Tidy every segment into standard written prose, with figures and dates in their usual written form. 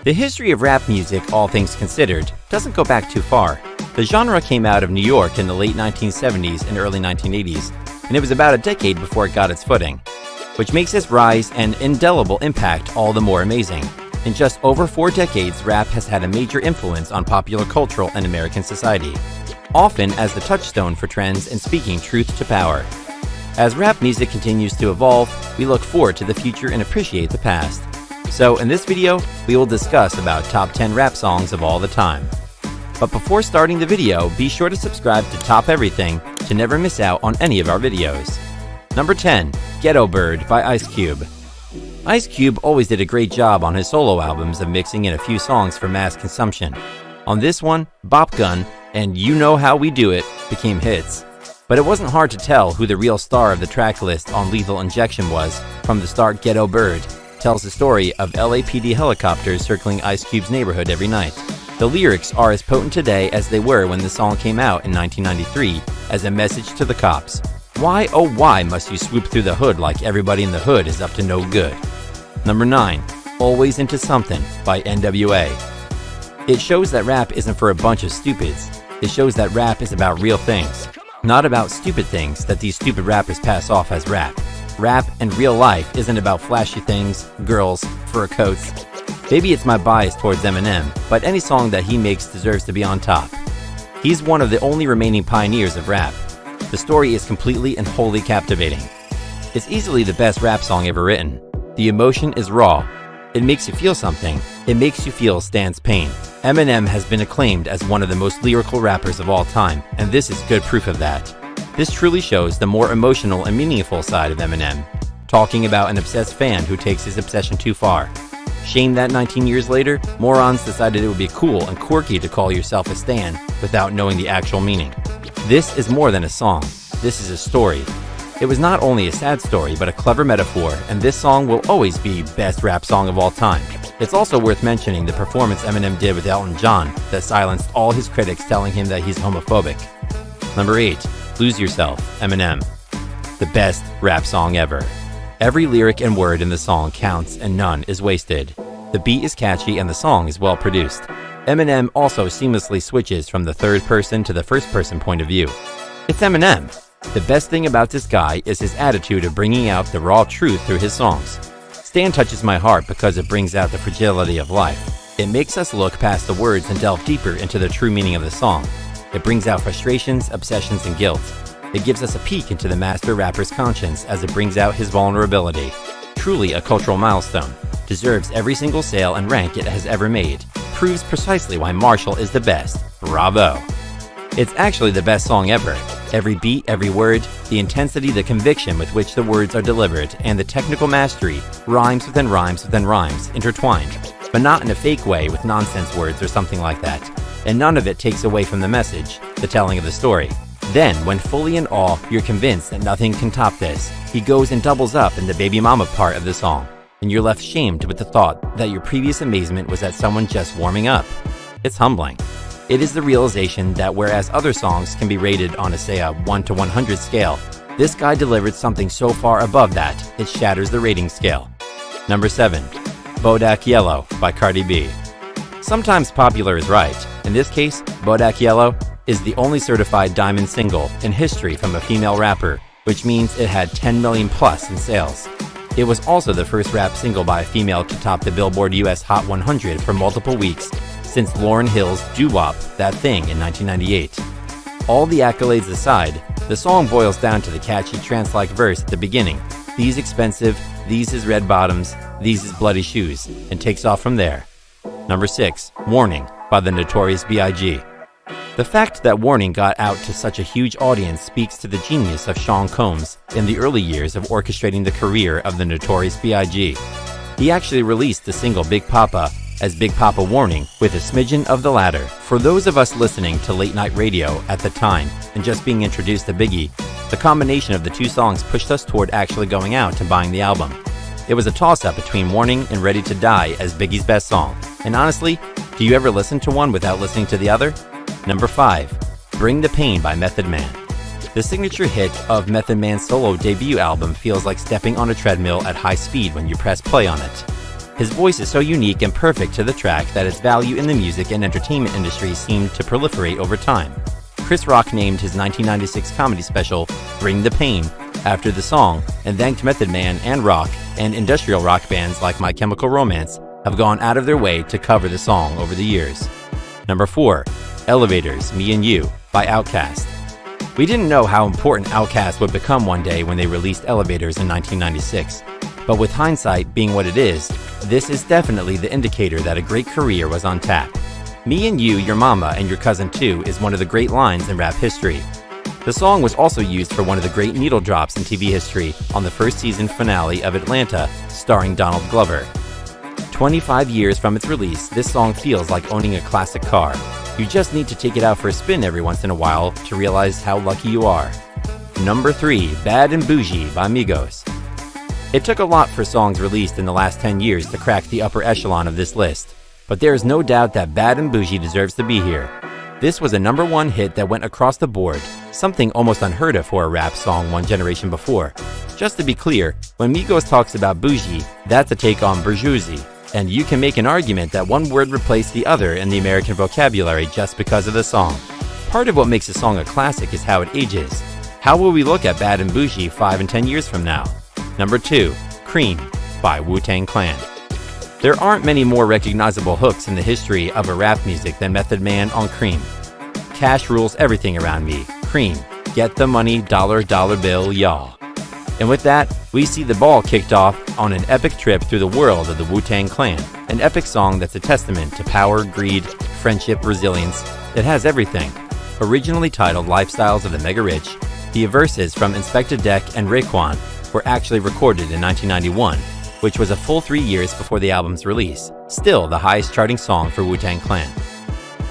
The history of rap music, all things considered, doesn't go back too far. The genre came out of New York in the late 1970s and early 1980s, and it was about a decade before it got its footing, which makes its rise and indelible impact all the more amazing. In just over 4 decades, rap has had a major influence on popular cultural and American society, often as the touchstone for trends and speaking truth to power. As rap music continues to evolve, we look forward to the future and appreciate the past. So in this video, we will discuss about top 10 rap songs of all the time. But before starting the video, be sure to subscribe to Top Everything to never miss out on any of our videos. Number 10, Ghetto Bird by Ice Cube. Ice Cube always did a great job on his solo albums of mixing in a few songs for mass consumption. On this one, Bop Gun and You Know How We Do It became hits. But it wasn't hard to tell who the real star of the track list on Lethal Injection was. From the start, Ghetto Bird tells the story of LAPD helicopters circling Ice Cube's neighborhood every night. The lyrics are as potent today as they were when the song came out in 1993 as a message to the cops. Why, oh why must you swoop through the hood like everybody in the hood is up to no good? Number 9, Always Into Something by NWA. It shows that rap isn't for a bunch of stupids. It shows that rap is about real things, not about stupid things that these stupid rappers pass off as rap. Rap and real life isn't about flashy things, girls, fur coats. Maybe it's my bias towards Eminem, but any song that he makes deserves to be on top. He's one of the only remaining pioneers of rap. The story is completely and wholly captivating. It's easily the best rap song ever written. The emotion is raw. It makes you feel something. It makes you feel Stan's pain. Eminem has been acclaimed as one of the most lyrical rappers of all time, and this is good proof of that. This truly shows the more emotional and meaningful side of Eminem, talking about an obsessed fan who takes his obsession too far. Shame that 19 years later, morons decided it would be cool and quirky to call yourself a stan without knowing the actual meaning. This is more than a song. This is a story. It was not only a sad story, but a clever metaphor, and this song will always be best rap song of all time. It's also worth mentioning the performance Eminem did with Elton John that silenced all his critics telling him that he's homophobic. Number 8. Lose Yourself, Eminem. The best rap song ever. Every lyric and word in the song counts and none is wasted. The beat is catchy and the song is well produced. Eminem also seamlessly switches from the third person to the first person point of view. It's Eminem. The best thing about this guy is his attitude of bringing out the raw truth through his songs. Stan touches my heart because it brings out the fragility of life. It makes us look past the words and delve deeper into the true meaning of the song. It brings out frustrations, obsessions, and guilt. It gives us a peek into the master rapper's conscience as it brings out his vulnerability. Truly a cultural milestone. Deserves every single sale and rank it has ever made. Proves precisely why Marshall is the best. Bravo! It's actually the best song ever. Every beat, every word, the intensity, the conviction with which the words are delivered, and the technical mastery, rhymes within rhymes within rhymes, intertwined, but not in a fake way with nonsense words or something like that. And none of it takes away from the message, the telling of the story. Then, when fully in awe, you're convinced that nothing can top this. He goes and doubles up in the baby mama part of the song, and you're left shamed with the thought that your previous amazement was at someone just warming up. It's humbling. It is the realization that whereas other songs can be rated on a 1 to 100 scale, this guy delivered something so far above that, it shatters the rating scale. Number 7. Bodak Yellow by Cardi B. Sometimes popular is right. In this case, Bodak Yellow is the only certified diamond single in history from a female rapper, which means it had 10 million plus in sales. It was also the first rap single by a female to top the Billboard US Hot 100 for multiple weeks since Lauryn Hill's Doo-Wop, That Thing in 1998. All the accolades aside, the song boils down to the catchy trance-like verse at the beginning. These expensive, these is red bottoms, these is bloody shoes, and takes off from there. Number 6, Warning by the Notorious B.I.G. The fact that Warning got out to such a huge audience speaks to the genius of Sean Combs in the early years of orchestrating the career of the Notorious B.I.G. He actually released the single Big Papa as Big Papa Warning with a smidgen of the latter. For those of us listening to late night radio at the time and just being introduced to Biggie, the combination of the two songs pushed us toward actually going out and buying the album. It was a toss-up between Warning and Ready to Die as Biggie's best song. And honestly, do you ever listen to one without listening to the other? Number 5, Bring the Pain by Method Man. The signature hit of Method Man's solo debut album feels like stepping on a treadmill at high speed when you press play on it. His voice is so unique and perfect to the track that its value in the music and entertainment industry seemed to proliferate over time. Chris Rock named his 1996 comedy special Bring the Pain after the song and thanked Method Man and rock and industrial rock bands like My Chemical Romance have gone out of their way to cover the song over the years. Number 4. Elevators, Me and You by Outkast. We didn't know how important Outkast would become one day when they released Elevators in 1996. But with hindsight being what it is, this is definitely the indicator that a great career was on tap. Me and You, Your Mama, and Your Cousin Too is one of the great lines in rap history. The song was also used for one of the great needle drops in TV history on the first season finale of Atlanta, starring Donald Glover. 25 years from its release, this song feels like owning a classic car. You just need to take it out for a spin every once in a while to realize how lucky you are. Number 3. Bad and Boujee by Migos. It took a lot for songs released in the last 10 years to crack the upper echelon of this list, but there is no doubt that Bad and Boujee deserves to be here. This was a number 1 hit that went across the board, something almost unheard of for a rap song one generation before. Just to be clear, when Migos talks about Boujee, that's a take on bourgeoisie, and you can make an argument that one word replaced the other in the American vocabulary just because of the song. Part of what makes a song a classic is how it ages. How will we look at Bad and Boujee 5 and 10 years from now? Number 2. Cream by Wu-Tang Clan. There aren't many more recognizable hooks in the history of a rap music than Method Man on Cream. Cash rules everything around me. Cream. Get the money, dollar, dollar bill, y'all. And with that, we see the ball kicked off on an epic trip through the world of the Wu-Tang Clan. An epic song that's a testament to power, greed, friendship, resilience. It has everything. Originally titled Lifestyles of the Mega Rich, the verses from Inspector Deck and Raekwon were actually recorded in 1991, which was a full 3 years before the album's release. Still the highest charting song for Wu-Tang Clan.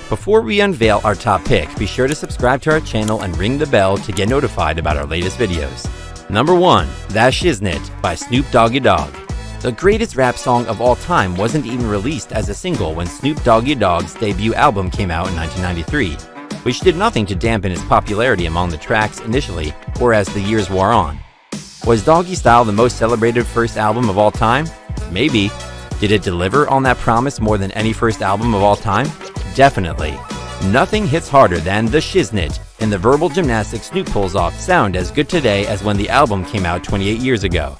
Before we unveil our top pick, be sure to subscribe to our channel and ring the bell to get notified about our latest videos. Number 1. That Shiznit by Snoop Doggy Dogg. The greatest rap song of all time wasn't even released as a single when Snoop Doggy Dogg's debut album came out in 1993, which did nothing to dampen its popularity among the tracks initially or as the years wore on. Was Doggy Style the most celebrated first album of all time? Maybe. Did it deliver on that promise more than any first album of all time? Definitely. Nothing hits harder than the shiznit, and the verbal gymnastics Snoop pulls off sound as good today as when the album came out 28 years ago.